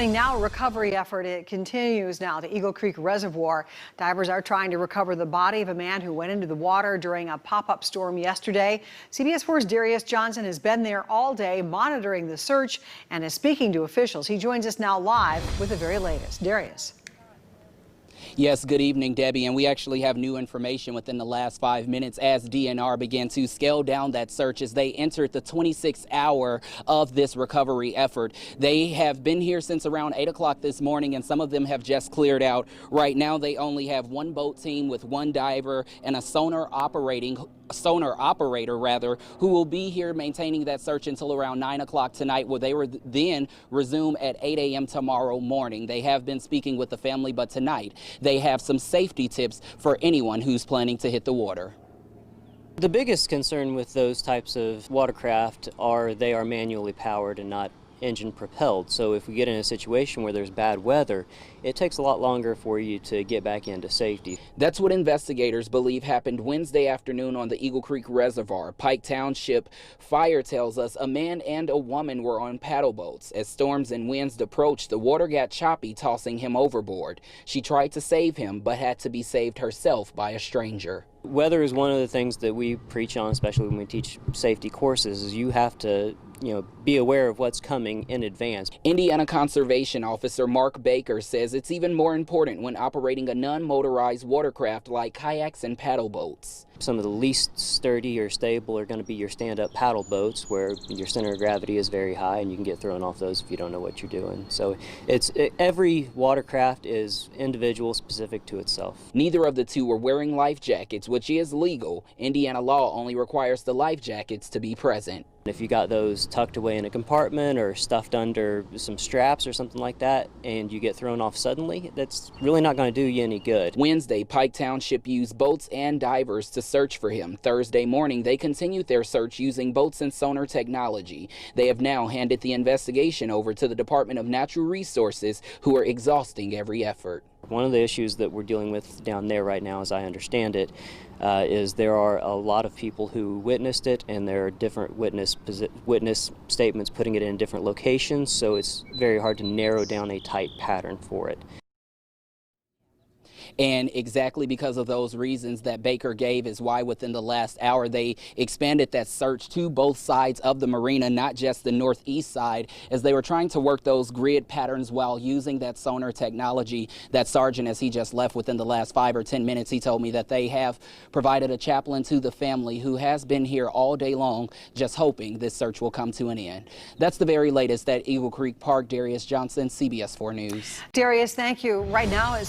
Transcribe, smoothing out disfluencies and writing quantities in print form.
morning now, a recovery effort. It continues now to Eagle Creek Reservoir. Divers are trying to recover the body of a man who went into the water during a pop-up storm yesterday. CBS 4's Darius Johnson has been there all day monitoring the search and is speaking to officials. He joins us now live with the very latest. Darius. Yes, good evening, Debbie. And we actually have new information within the last 5 minutes as DNR began to scale down that search as they entered the 26th hour of this recovery effort. They have been here since around 8 o'clock this morning, and some of them have just cleared out. Right now, they only have one boat team with one diver and a sonar operator who will be here maintaining that search until around 9 o'clock tonight, where they will then resume at 8 a.m. tomorrow morning. They have been speaking with the family, but tonight they have some safety tips for anyone who's planning to hit the water. The biggest concern with those types of watercraft are they are manually powered and not engine propelled. So if we get in a situation where there's bad weather, it takes a lot longer for you to get back into safety. That's what investigators believe happened Wednesday afternoon on the Eagle Creek Reservoir. Pike Township Fire tells us a man and a woman were on paddle boats. As storms and winds approached, the water got choppy, tossing him overboard. She tried to save him, but had to be saved herself by a stranger. Weather is one of the things that we preach on, especially when we teach safety courses, is you have to be aware of what's coming in advance. Indiana Conservation Officer Mark Baker says it's even more important when operating a non-motorized watercraft like kayaks and paddle boats. Some of the least sturdy or stable are going to be your stand-up paddle boats, where your center of gravity is very high and you can get thrown off those if you don't know what you're doing. So every watercraft is individual, specific to itself. Neither of the two were wearing life jackets, which is legal. Indiana law only requires the life jackets to be present. If you got those tucked away in a compartment or stuffed under some straps or something like that, and you get thrown off suddenly, that's really not going to do you any good. Wednesday, Pike Township used boats and divers to search for him. Thursday morning, they continued their search using boats and sonar technology. They have now handed the investigation over to the Department of Natural Resources, who are exhausting every effort. One of the issues that we're dealing with down there right now, as I understand it, is there are a lot of people who witnessed it, and there are different witness statements putting it in different locations, so it's very hard to narrow down a tight pattern for it. And exactly because of those reasons that Baker gave is why within the last hour they expanded that search to both sides of the marina, not just the northeast side, as they were trying to work those grid patterns while using that sonar technology. That sergeant, as he just left within the last 5 or 10 minutes, he told me that they have provided a chaplain to the family who has been here all day long, just hoping this search will come to an end. That's the very latest at Eagle Creek Park. Darius Johnson, CBS 4 News. Darius, thank you. Right now is